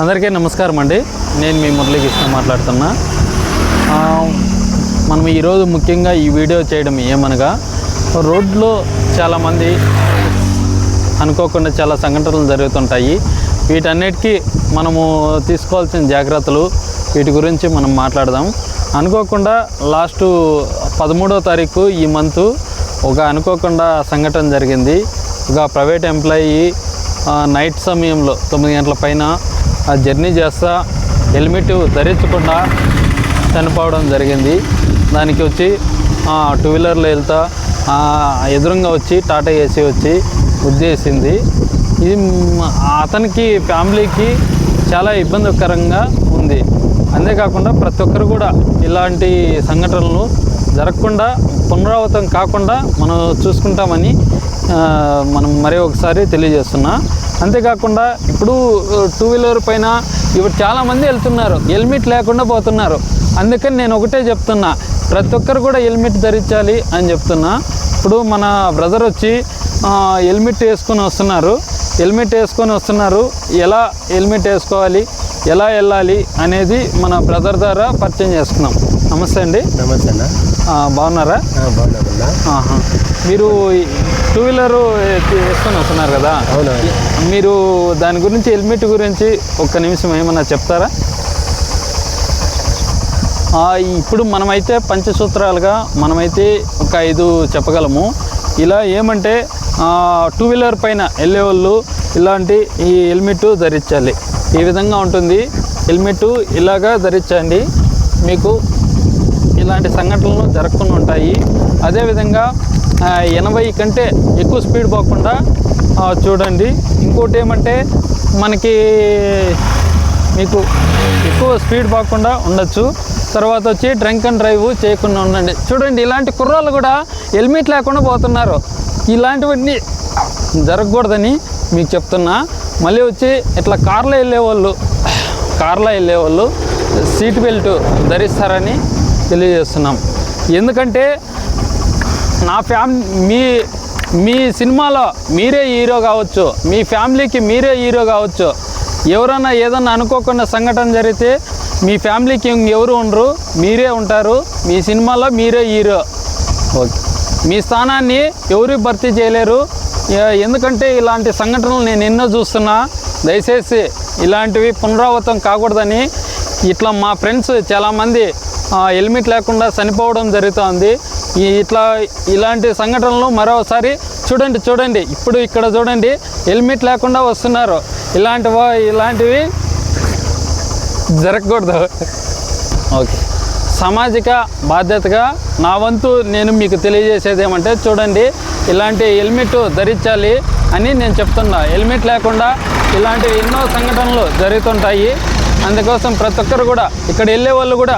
అందరికీ నమస్కారం అండి. నేను మీ మురళీకృష్ణ మాట్లాడుతున్నా. మనం ఈరోజు ముఖ్యంగా ఈ వీడియో చేయడం ఏమనగా, రోడ్లో చాలామంది అనుకోకుండా చాలా సంఘటనలు జరుగుతుంటాయి. వీటన్నిటికీ మనము తీసుకోవాల్సిన జాగ్రత్తలు, వీటి గురించి మనం మాట్లాడదాం. అనుకోకుండా లాస్ట్ 13వ తారీఖు ఈ మంత్ ఒక అనుకోకుండా సంఘటన జరిగింది. ఒక ప్రైవేట్ ఎంప్లాయీ నైట్ సమయంలో 9 గంటల పైన జర్నీ చేస్తా హెల్మెట్ ధరించకుండా చనిపోవడం జరిగింది. దానికి వచ్చి 2 వీలర్లో వెళ్తా ఎదురుగా వచ్చి టాటా ఏసీ వచ్చి గుద్దేసింది. ఇది అతనికి ఫ్యామిలీకి చాలా ఇబ్బందికరంగా ఉంది. అంతేకాకుండా ప్రతి ఒక్కరు కూడా ఇలాంటి సంఘటనలు జరగకుండా, పునరావృతం కాకుండా మనం చూసుకుంటామని మనం మరీ ఒకసారి తెలియజేస్తున్నా. అంతేకాకుండా ఇప్పుడు 2 వీలర్ పైన ఇప్పుడు చాలామంది వెళ్తున్నారు, హెల్మెట్ లేకుండా పోతున్నారు. అందుకని నేను ఒకటే చెప్తున్నా, ప్రతి ఒక్కరు కూడా హెల్మెట్ ధరించాలి అని చెప్తున్నా. ఇప్పుడు మన బ్రదర్ వచ్చి హెల్మెట్ వేసుకొని వస్తున్నారు. ఎలా హెల్మెట్ వేసుకోవాలి, ఎలా వెళ్ళాలి అనేది మన బ్రదర్ ద్వారా పరిచయం చేసుకున్నాం. నమస్తే అండి. నమస్తే అన్న. బాగున్నారా? బాగున్నామన్నా. మీరు 2 వీలర్ వేసుకొని వస్తున్నారు కదా, మీరు దాని గురించి, హెల్మెట్ గురించి ఒక్క నిమిషం ఏమన్నా చెప్తారా? ఇప్పుడు మనమైతే పంచసూత్రాలుగా మనమైతే ఒక 5 చెప్పగలము. ఇలా ఏమంటే 2 వీలర్ పైన వెళ్ళేవాళ్ళు ఇలాంటి ఈ హెల్మెట్ ధరించాలి. ఈ విధంగా ఉంటుంది హెల్మెట్, ఇలాగా ధరించండి, మీకు ఇలాంటి సంఘటనలు జరగకుండా ఉంటాయి. అదేవిధంగా 80 కంటే ఎక్కువ స్పీడ్ పోకుండా చూడండి. ఇంకోటి ఏమంటే మనకి మీకు ఎక్కువ స్పీడ్ పోకుండా ఉండొచ్చు. తర్వాత వచ్చి డ్రంక్ అండ్ డ్రైవ్ చేయకుండా ఉండండి. చూడండి, ఇలాంటి కుర్రాళ్ళు కూడా హెల్మెట్ లేకుండా పోతున్నారు. ఇలాంటివన్నీ జరగకూడదని మీకు చెప్తున్నా. మళ్ళీ వచ్చి ఇట్లా కార్లో వెళ్ళేవాళ్ళు సీట్ బెల్ట్ ధరిస్తారని తెలియజేస్తున్నాం. ఎందుకంటే నా మీ సినిమాలో మీరే హీరో కావచ్చు, మీ ఫ్యామిలీకి మీరే హీరో కావచ్చు. ఎవరైనా ఏదన్నా అనుకోకుండా సంఘటన జరిగితే మీ ఫ్యామిలీకి ఎవరు ఉండరు, మీరే ఉంటారు. మీ సినిమాలో మీరే హీరో. ఓకే, మీ స్థానాన్ని ఎవరు భర్తీ చేయలేరు. ఎందుకంటే ఇలాంటి సంఘటనలు నేను ఎన్నో చూస్తున్నా. దయచేసి ఇలాంటివి పునరావృతం కాకూడదని ఇట్లా మా ఫ్రెండ్స్ చాలామంది హెల్మెట్ లేకుండా చనిపోవడం జరుగుతుంది. ఇలాంటి సంఘటనలు మరోసారి చూడండి. ఇప్పుడు ఇక్కడ చూడండి, హెల్మెట్ లేకుండా వస్తున్నారు. ఇలాంటివి జరగకూడదు. ఓకే, సామాజిక బాధ్యతగా నా వంతు నేను మీకు తెలియజేసేది ఏమంటే, చూడండి, ఇలాంటి హెల్మెట్ ధరించాలి అని నేను చెప్తున్నా. హెల్మెట్ లేకుండా ఇలాంటి ఎన్నో సంఘటనలు జరుగుతుంటాయి. అందుకోసం ప్రతి ఒక్కరు కూడా, ఇక్కడ వెళ్ళే వాళ్ళు కూడా,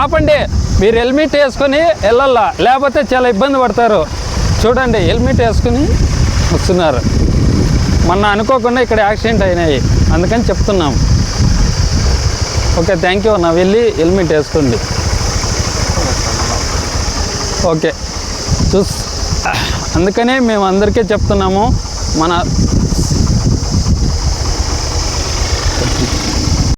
ఆపండి, మీరు హెల్మెట్ వేసుకొని వెళ్ళాలా, లేకపోతే చాలా ఇబ్బంది పడతారు. చూడండి, హెల్మెట్ వేసుకుని వస్తున్నారు. మొన్న అనుకోకుండా ఇక్కడ యాక్సిడెంట్ అయినాయి, అందుకని చెప్తున్నాం. Okay, thank you. వెళ్ళి హెల్మెట్ వేసుకోండి. ఓకే, అందుకనే మేము అందరికీ చెప్తున్నాము, మన